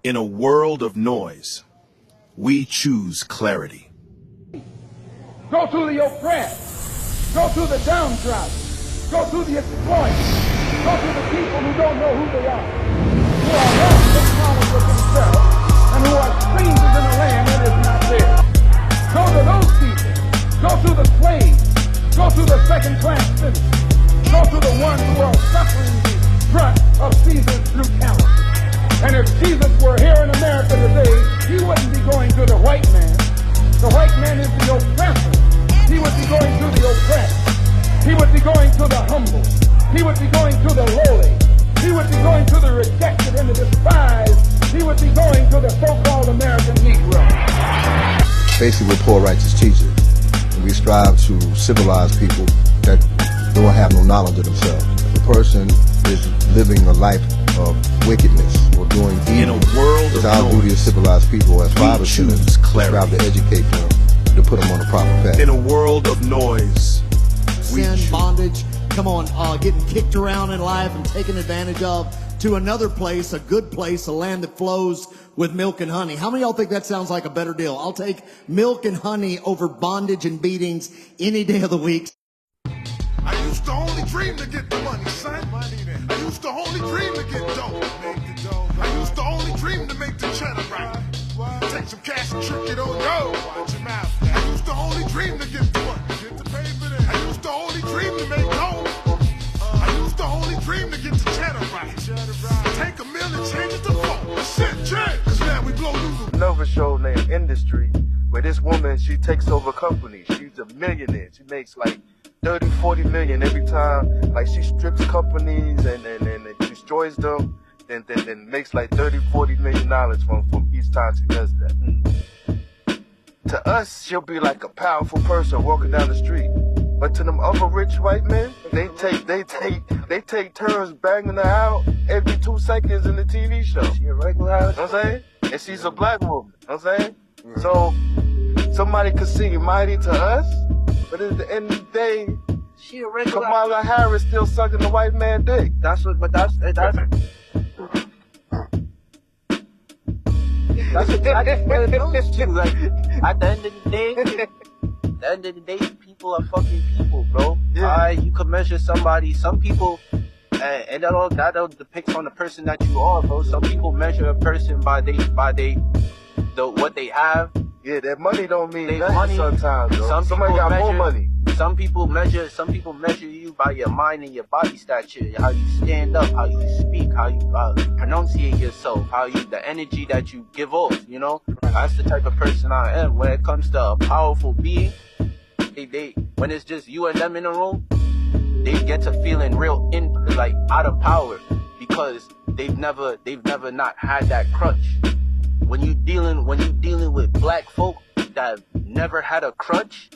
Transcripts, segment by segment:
In a world of noise, we choose clarity. Go to the oppressed. Go to the downtrodden. Go to the exploited. Go to the people who don't know who they are. Who are lost in knowledge of themselves and who are strangers in a land that is not theirs. Go to those people. Go to the slaves. Go to the second-class citizens. Go to the ones who are suffering the brunt of Caesar's brutality. And if Jesus were here in America today, he wouldn't be going to the white man. The white man is the oppressor. He would be going to the oppressed. He would be going to the humble. He would be going to the lowly. He would be going to the rejected and the despised. He would be going to the so-called American Negro. Basically, we're poor righteous teachers. And we strive to civilize people that don't have no knowledge of themselves. If a person is living a life of wickedness or doing evil, in a world it's of our duty as civilized people, as fathers, choose to clarity. strive to educate them, to put them on the proper path. In a world of noise, sin, bondage, come on, getting kicked around in life and taken advantage of, to another place, a good place, a land that flows with milk and honey. How many of y'all think that sounds like a better deal? I'll take milk and honey over bondage and beatings any day of the week. I used to only dream to get the money, son. I used to only dream to get dope. I used to only dream to make the cheddar right. Take some cash and trick it on yo. Watch your mouth. I used to only dream to get the money. Get the paper then. I used to only dream to make dope. I used to only dream to get the cheddar right. Take a mill and change it to four. Shit, check. Cause now we blow through the another show named Industry, where this woman, she takes over companies. She's a millionaire. She makes like 30, 40 million every time. Like she strips companies and destroys them, then makes like 30, 40 million dollars from each time she does that. To us, she'll be like a powerful person walking down the street. But to them other rich white men, they take turns banging her out every 2 seconds in the TV show. She a regular, you know what I'm saying? And she's a black woman, you know what I'm saying? So somebody could seem mighty to us, but at the end of the day, she a regular. Kamala Harris still sucking the white man dick. That's what, but that's exactly what it goes to. Like, at the end of the day, people are fucking people, bro. Yeah. You could measure somebody. Some people, and that depicts on the person that you are, bro. Some people measure a person by what they have. Yeah, that money don't mean They nothing money. sometimes, bro. Somebody got more money. Some people measure you by your mind and your body stature, how you stand up, how you speak, how you pronunciate yourself, the energy that you give off, you know? That's the type of person I am. When it comes to a powerful being, when it's just you and them in a room, they get to feeling real out of power because they've never not had that crutch. When you dealing with black folk that never had a crutch,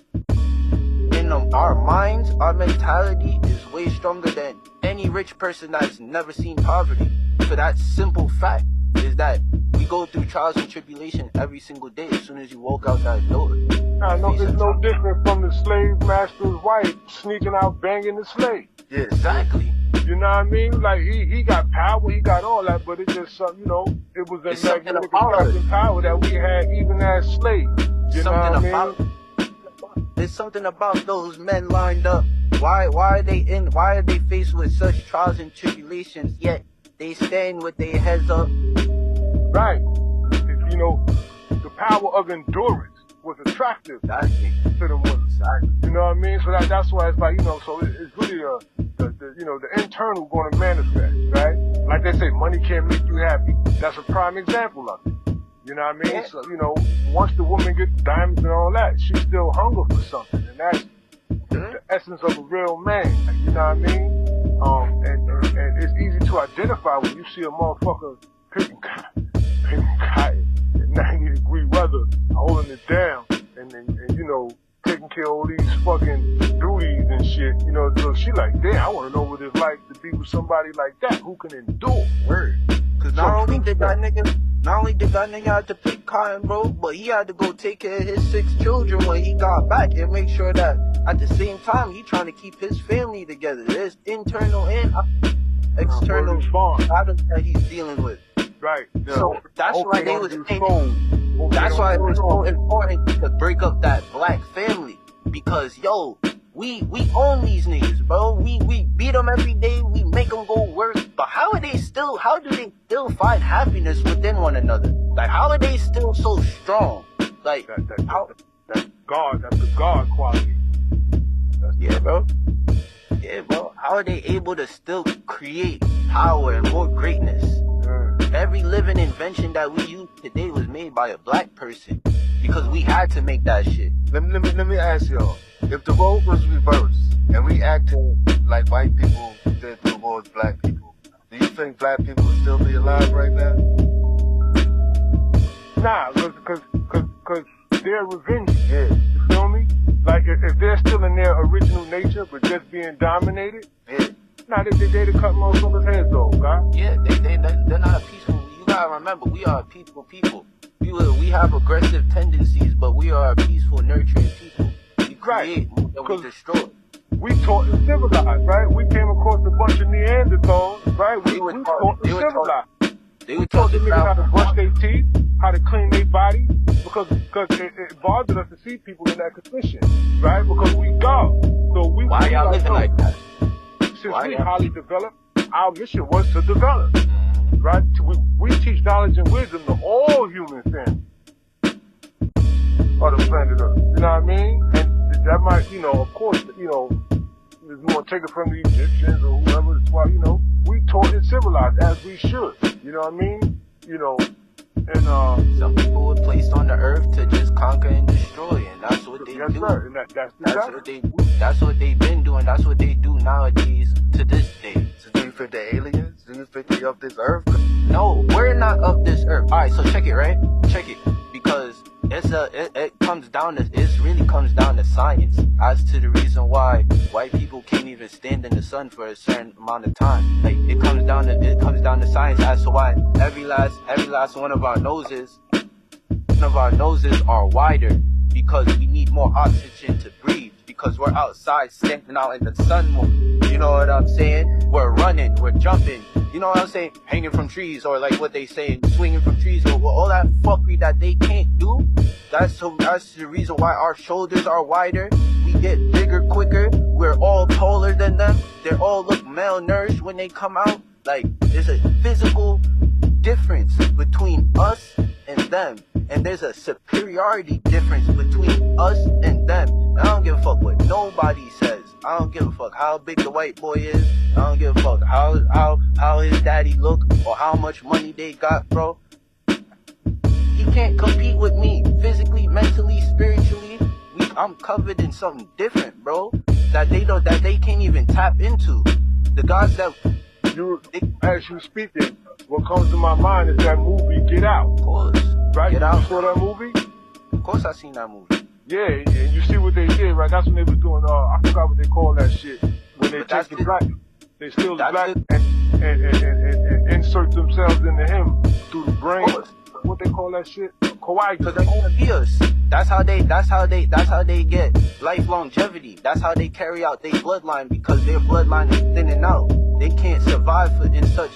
in our minds, our mentality is way stronger than any rich person that's never seen poverty. For that simple fact is that we go through trials and tribulations every single day as soon as you walk out that door. It's no different from the slave master's wife sneaking out banging the slave. Yeah, exactly. You know what I mean? Like, he got power, he got all that, but it's just something, it was a magnificent power that we had even as slaves. You know what I mean? There's something about those men lined up. Why are they faced with such trials and tribulations, yet they stand with their heads up? Right. The power of endurance was attractive to them women. You know what I mean? So that's why it's like, so it's really the internal going to manifest, right? Like they say, money can't make you happy. That's a prime example of it. You know what I mean? Yeah. So, once the woman gets diamonds and all that, she's still hungry for something. And that's the essence of a real man. You know what I mean? And it's easy to identify when you see a motherfucker picking cotton in 90-degree weather, holding it down, and taking care of all these fucking duties and shit. So she like, damn, I want to know what it's like to be with somebody like that who can endure. Word. Cause not only did that nigga have to pick cotton, bro, but he had to go take care of his 6 children when he got back and make sure that at the same time he trying to keep his family together. There's internal and external battles that he's dealing with. Right. So that's why they was saying. That's why it was so important to break up that black family, because yo, we own these niggas, bro. We beat them every day. We make them go work. But how do they still find happiness within one another? Like, how are they still so strong? Like, that's God. That's the God quality. Yeah, bro. Yeah, bro. How are they able to still create power and more greatness? Every living invention that we use today was made by a black person, because we had to make that shit. Let me ask y'all. If the role was reversed and we acted like white people did towards black people, do you think black people would still be alive right now? Nah, cause they're revenge. Yeah. You feel me? Like if they're still in their original nature but just being dominated, Yeah. nah, they'd cut motherfuckers' heads off, God. Yeah, they're not a peaceful. You gotta remember, we are a peaceful people. We have aggressive tendencies, but we are a peaceful, nurturing people. We create more than we destroy. We taught and civilized, right? We came across a bunch of Neanderthals, right? We taught and civilized. They were taught taught them to how to brush their teeth, how to clean their body, because it bothered us to see people in that condition, right? Because we God. So why y'all living like that? Since we highly developed, our mission was to develop, right? We teach knowledge and wisdom to all human families on the planet Earth. You know what I mean? And that might, of course, if you want to take it from the Egyptians or whoever, that's why, we taught and civilized as we should. You know what I mean? And some people were placed on the earth to just conquer and destroy, and that's what they do. Right. And that's what they do. That's what they've been doing. That's what they do nowadays to this day. So do you think the aliens? Do you think they of this earth? No, we're not of this earth. All right, so check it, right? Check it, because it really comes down to science as to the reason why white people can't even stand in the sun for a certain amount of time. Like, it comes down to science as to why every last one of our noses are wider, because we need more oxygen to breathe, because we're outside standing out in the sun more. You know what I'm saying? We're running, we're jumping, you know what I'm saying? Hanging from trees, or like what they say, swinging from trees, or all that fuckery that they can't do. That's the reason why our shoulders are wider. We get bigger quicker. We're all taller than them. They all look malnourished when they come out. Like, there's a physical difference between us and them, and there's a superiority difference between us and them. And I don't give a fuck what nobody says. I don't give a fuck how big the white boy is. I don't give a fuck how his daddy look or how much money they got, bro. He can't compete with me physically, mentally, spiritually. I'm covered in something different, bro, that they can't even tap into. The gods that as you speaking, what comes to my mind is that movie Get Out. Of course. Right? Get Out. You saw that movie? Of course I seen that movie. Yeah, and you see what they did, right? That's when they were doing, I forgot what they call that shit. When they take the black, they steal the black and insert themselves into him through the brain. What they call that shit? Coagulate. Because they want to be us. That's how they get life longevity. That's how they carry out their bloodline, because their bloodline is thinning out. They can't survive in such.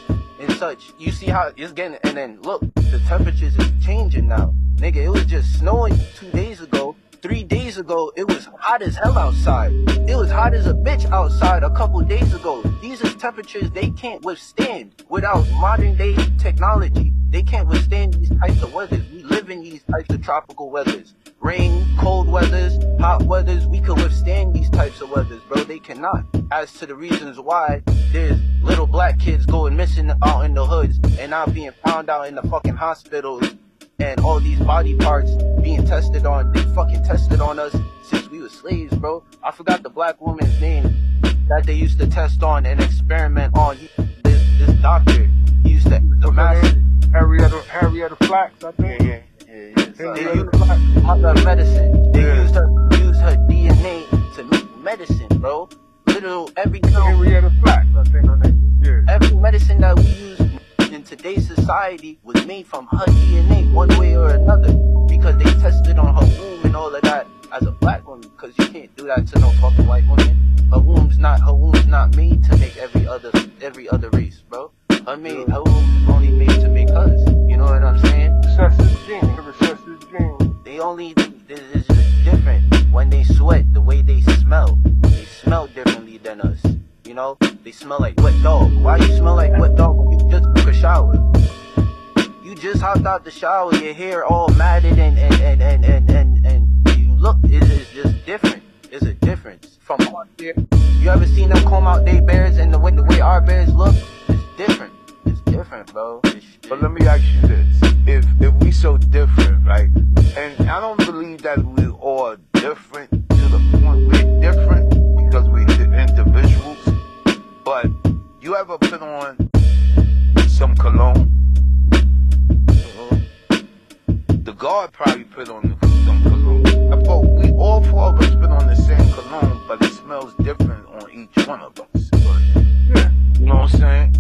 You see how it's getting, and then look, the temperatures is changing now. Nigga, it was just snowing 2 days ago. 3 days ago, it was hot as hell outside. It was hot as a bitch outside a couple days ago. These is temperatures they can't withstand without modern day technology. They can't withstand these types of weathers. We live in these types of tropical weathers. Rain, cold weathers, hot weathers. We can withstand these types of weathers, bro. They cannot. As to the reasons why there's little black kids going missing out in the hoods and not being found out in the fucking hospitals, and all these body parts being tested on, they fucking tested on us since we were slaves, bro. I forgot the black woman's name that they used to test on and experiment on. This doctor, he used to, the master. Harrietta Flax, I think. Yeah. They used her medicine. They used her DNA to make medicine, bro. Henrietta Flax, I think her name. Yeah. Every medicine that we use in today's society was made from her DNA one way or another, because they tested on her womb and all of that as a black woman, because you can't do that to no fucking white woman. Her womb's not made to make every other race, bro. Her womb is only made to make hers. only thing is just different. When they sweat, the way they smell differently than us. You know, they smell like wet dog. Why you smell like wet dog when you just took a shower? You just hopped out the shower, your hair all matted and you look, it's just different. It's a difference from out there. You ever seen them comb out their bears and the way our bears look? It's different. It's different, bro. But let me ask you this. If we so different, right? And I don't believe that we're all different to the point we're different because we're individuals. But you ever put on some cologne? The guard probably put on some cologne. We all four of us put on the same cologne, but it smells different on each one of us. Yeah. You know what I'm saying?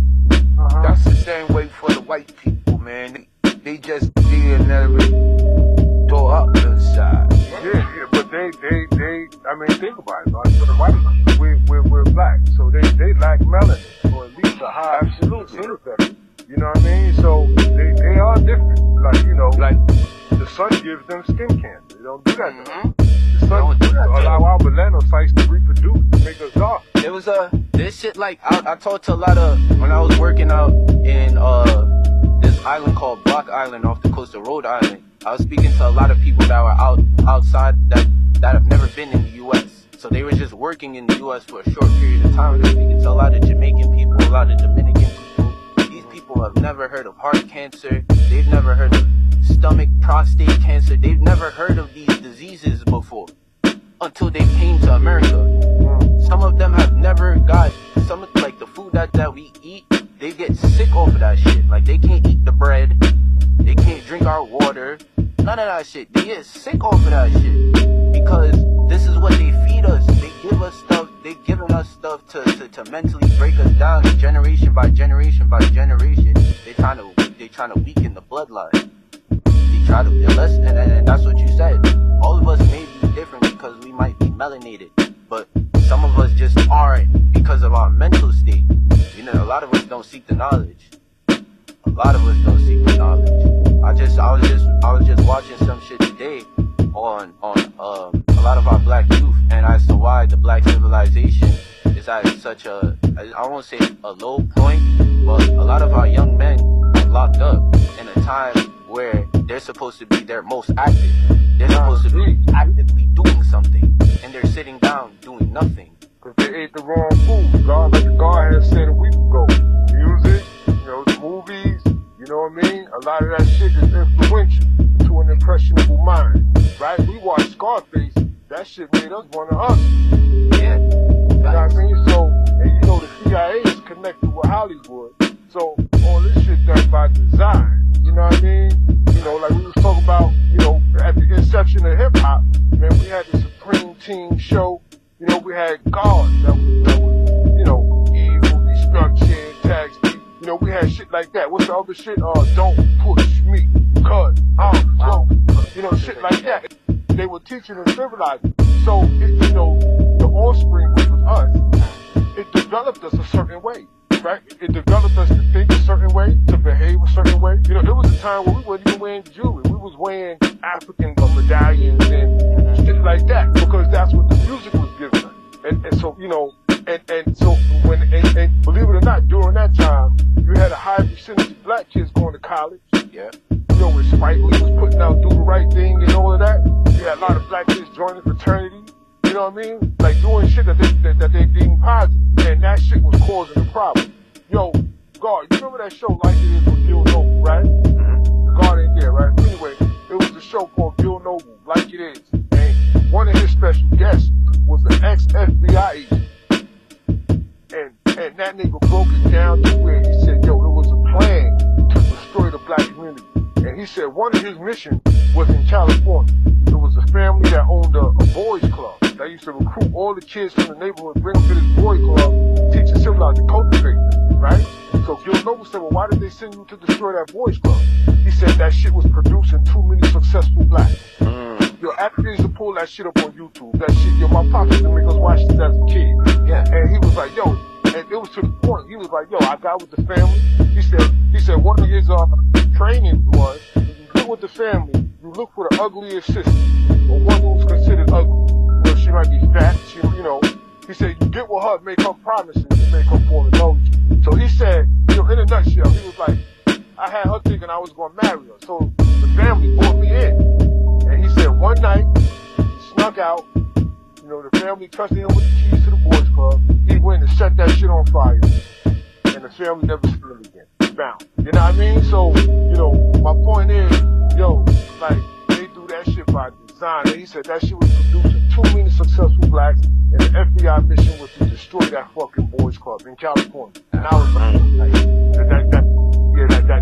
That's the same way for the white people, man. They just never tore up inside. Yeah, but they, I mean, think about it, right? For the white people, we're black, so they lack melanin, or at least a high absolute. You know what I mean? So they are different. Like, you know, like the sun gives them skin cancer. They don't do that to us. The sun allow our melanocytes to reproduce to make us dark. It was this shit like I talked to a lot of when I was working out in this island called Block Island off the coast of Rhode Island. I was speaking to a lot of people that were outside that have never been in the U.S. So they were just working in the U.S. for a short period of time. I was speaking to a lot of Jamaican people, a lot of Dominican people. These people have never heard of heart cancer. They've never heard of stomach, prostate cancer. They've never heard of these diseases before until they came to America. Some of them have never got some of like the food that we eat. They get sick off of that shit. Like they can't eat the bread. They can't drink our water. None of that shit. They get sick off of that shit because this is what they feed us. They give us stuff. They giving us stuff to mentally break us down generation by generation by generation. They trying to weaken the bloodline. They try to and that's what you said. All of us may be different because we might be melanated, but some of us just aren't because of our mental state. You know, a lot of us don't seek the knowledge. A lot of us don't seek the knowledge. I was just watching some shit today on a lot of our black youth and as to why the black civilization is at such a, I won't say a low point, but a lot of our young men are locked up in a time where they're supposed to be their most active. They're supposed to be actively doing something, and they're sitting down doing nothing. Because they ate the wrong food. God, like God had said a week ago. Music, you know, movies, you know what I mean? A lot of that shit is influential to an impressionable mind. Right? We watched Scarface, that shit made us one of us. Yeah. You know what I mean? So, and you know the CIA is connected with Hollywood. So, all this shit done by design. You know what I mean? You know, like we was talking about, you know, at the inception of hip-hop, man, we had the Supreme Team show. You know, we had God that was, you know, evil, destruction, tax, you know, we had shit like that. What's the other shit? Don't push me, cause I'm broke. You know, shit like that. They were teaching and civilizing. So, you know, the offspring, which was us, it developed us a certain way. Right? It developed us to think a certain way, to behave a certain way. You know, there was a time where we weren't even wearing jewelry. We was wearing African medallions and shit like that because that's what the music was giving us. And so, you know, and so when, and believe it or not, during that time, you had a high percentage of black kids going to college. Yeah. You know, when Spike Lee was putting out Do the Right Thing and all of that, you had a lot of black kids joining fraternities. You know what I mean? Like doing shit that they deemed positive. And that shit was causing the problem. Yo, God, you remember that show Like It Is with Bill Noble, right? God ain't there, right? Anyway, it was a show called Bill Noble, Like It Is. And one of his special guests was an ex-FBI agent. And that nigga broke it down to where he said, yo, there was a plan to destroy the black community. And he said one of his missions was in California. There was a family that owned a boys club. They used to recruit all the kids from the neighborhood, bring them to this boy club, teach them civilized to cultivate them, right? So Bill Noble said, well, why did they send you to destroy that boys club? He said that shit was producing too many successful blacks. Yo, after they used to pull that shit up on YouTube, that shit, yo, my pops used to make us watch this as a kid. Yeah. And he was like, yo, and it was to the point, he was like, yo, I got with the family. He said one of his training was, if you get with the family, you look for the ugliest sister, or one who's considered ugly. You know, she might be fat, he said you get with her, make her promises, and make her fall in love with you. So he said, in a nutshell, he was like, I had her thinking I was gonna marry her. So the family brought me in. And he said one night, he snuck out, the family trusted him with the keys to the boys club. He went and set that shit on fire. And the family never seen him again. Bound. You know what I mean? So, my point is, they do that shit by design. And he said that shit was producing too many successful blacks, and the FBI mission was to destroy that fucking boys club in California. And I was like,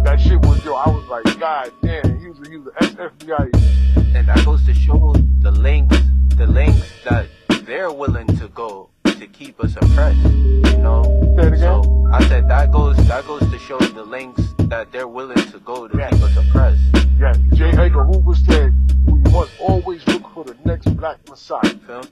that shit was, I was like, God damn, he was an ex-FBI. And that goes to show the lengths that they're willing to go to keep us oppressed, Say it again? So I said that goes to show the lengths that they're willing to go to keep us oppressed. Yeah, J. Edgar Hoover said, we must always look for the next black messiah. Feel?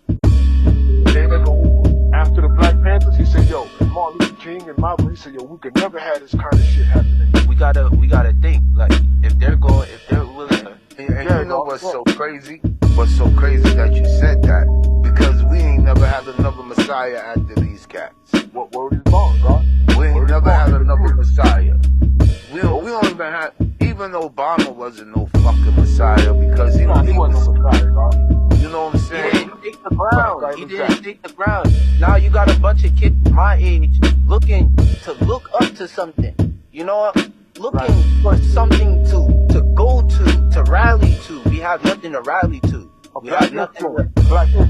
J. Edgar Hoover, after the Black Panthers, he said, yo, Martin Luther King and Malcolm, he said, yo, we could never have this kind of shit happening. We gotta think, like, if they're willing to. And you know what's so crazy? What's so crazy that you said that? Because we ain't never had another Messiah after these cats. What word is born, God? We ain't never had another Messiah. We don't even have, even Obama wasn't no fucking Messiah because he wasn't no Messiah, God. You know what I'm saying? He didn't take the ground. He didn't take the ground. Now you got a bunch of kids my age looking to look up to something. Looking for something to go to rally to. We have nothing to rally to. We have nothing.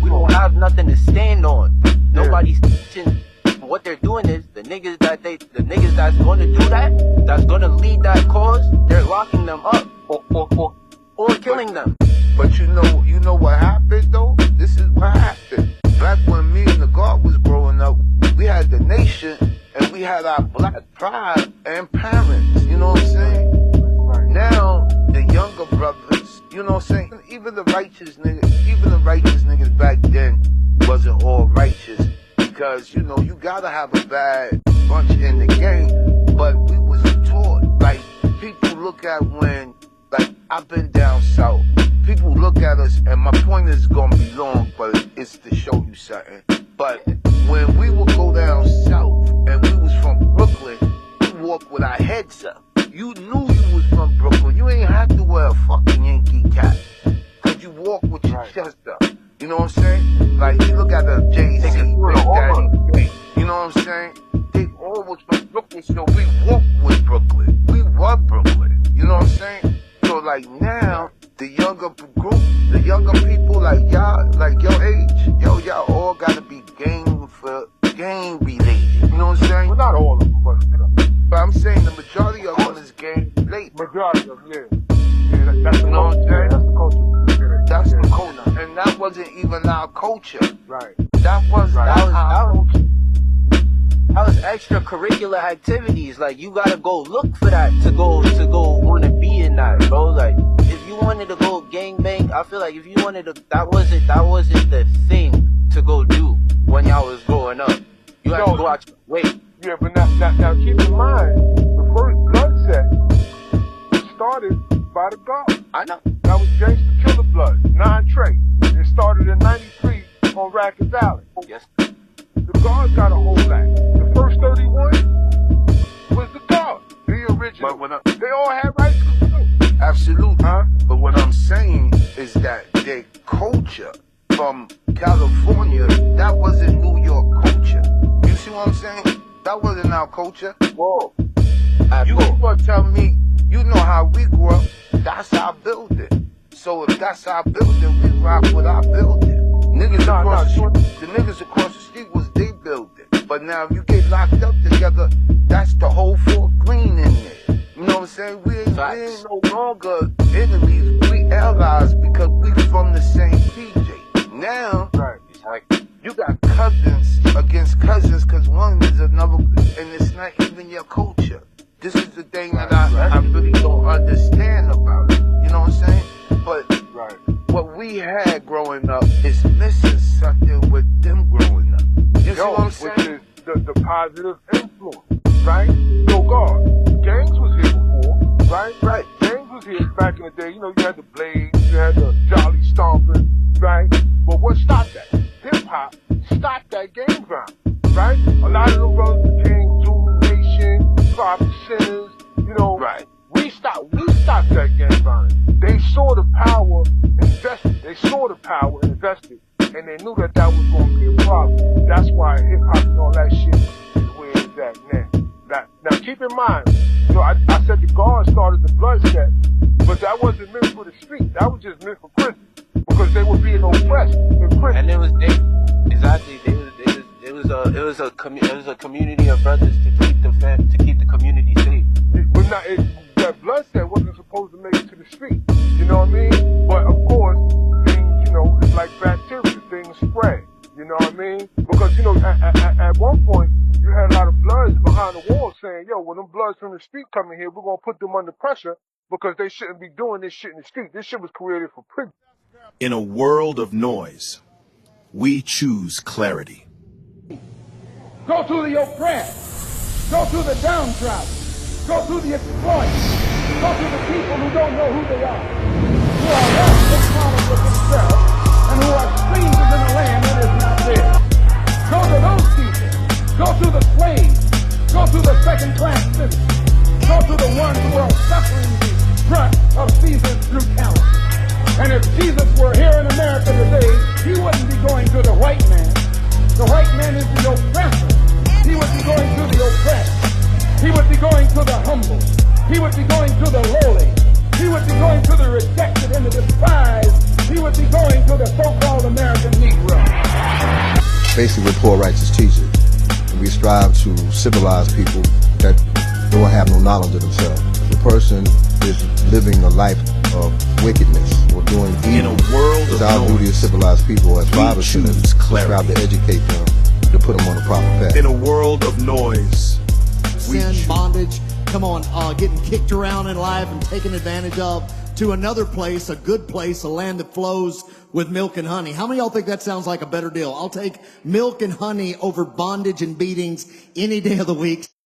We don't have nothing to stand on. Nobody's teaching. What they're doing is the niggas that's going to do that, that's going to lead that cause, they're locking them up or killing them. But you know what happened though? This is what happened. Back when me and the God was growing up, we had the nation and we had our black pride and parents. You know what I'm saying? Now the younger brothers, you know what I'm saying? Even the righteous niggas back then wasn't all righteous because you gotta have a bad bunch in the game. But we was taught, like people look at when, like I've been down south. People look at us, and my point is gonna be long, but it's to show you something. But when we would go down south, and we was from Brooklyn, we walked with our heads up. You knew you was from Brooklyn. You ain't have to wear a fucking Yankee cap, cause you walk with your chest up. You know what I'm saying? Like you look at the Jay-Z, Big Daddy, you know what I'm saying? They all was from Brooklyn, so we walked with Brooklyn. We were Brooklyn. You know what I'm saying? So like now, the younger group, the younger people like y'all, like your age, y'all all gotta be gang related. You know what I'm saying? Well, not all of them, but I'm saying the majority of them is gang related. Majority of them, yeah. That's the culture. That's the culture. And that wasn't even our culture. Right. That was our culture. That was extracurricular activities. Like you gotta go look for that to go wanna be in that, bro. Like if you wanted to go gangbang, I feel like if you wanted to, that wasn't the thing to go do when y'all was growing up. You had to go out your way. Yeah, but now keep in mind, the first blood set was started by the God. I know. That was Gangsta Killer Blood, 9 Trey. It started in '93 on Racket Valley. Yes. The Guards got a whole act. The first 31 was the Guard, the original. But they all had rights too. Absolutely. But what I'm saying is that their culture from California, that wasn't New York culture. You see what I'm saying? That wasn't our culture. Whoa. You gonna tell me, you know how we grew up, that's our building. So if that's our building, we rock with our building. The niggas across the street was their building. But now if you get locked up together, that's the whole Fort Greene in there. You know what I'm saying? We ain't no longer enemies, we allies because we from the same PJ. Now, you got cousins against cousins because one is another, and it's not even your culture. This is the thing that I really don't understand about it. You know what I'm saying? But what we had growing up is missing something with them growing up. You see what I'm saying? Which is the positive influence, right? So God, gangs was here before, right? Right. Gangs was here back in the day. You know, you had the Blades, you had the Jolly Stomping, right? But what stopped that? Hip-hop stopped that game grind, right? A lot of them brothers became Zulu Nation, Five Sinners, you know. Right. We stopped that game grind. They saw the power invested. They saw the power invested. And they knew that that was going to be a problem. That's why hip-hop and all that shit is where it's at now. Now keep in mind, you know, I said the guard started the bloodshed, but that wasn't meant for the street. That was just meant for prison. Because they were being oppressed in prison. And it was a community of brothers to keep the community safe. But that bloodshed wasn't supposed to make it to the street. You know what I mean? But of course, things, you know, it's like bacteria. Things spread. You know what I mean? Because, you know, at one point, you had a lot of bloods behind the wall saying, yo, when them bloods from the street come in here, we're going to put them under pressure because they shouldn't be doing this shit in the street. This shit was created for prison. In a world of noise, we choose clarity. Go to the oppressed. Go to the downtrodden. Go to the exploited. Go to the people who don't know who they are. Who are lost in common with themselves and who are strangers in a land that is not theirs. Go to those people. Go to the slaves. Go to the second-class citizens. Go to the ones who are suffering the brunt of Caesar's brutality. And if Jesus were here in America today, he wouldn't be going to the white man. The white man is the oppressor. He would be going to the oppressed. He would be going to the humble. He would be going to the lowly. He would be going to the rejected and the despised. He would be going to the so-called American Negro. Basically, we're poor righteous teachers. And we strive to civilize people that don't have no knowledge of themselves. If a person is living a life of wickedness or doing evil, In a world it's of our noise, duty to civilize people as we fathers choose to clarity. strive to educate them, to put them on the proper path. In a world of noise, we Sin, choose. bondage, come on, getting kicked around in life and taken advantage of to another place, a good place, a land that flows with milk and honey. How many of y'all think that sounds like a better deal? I'll take milk and honey over bondage and beatings any day of the week.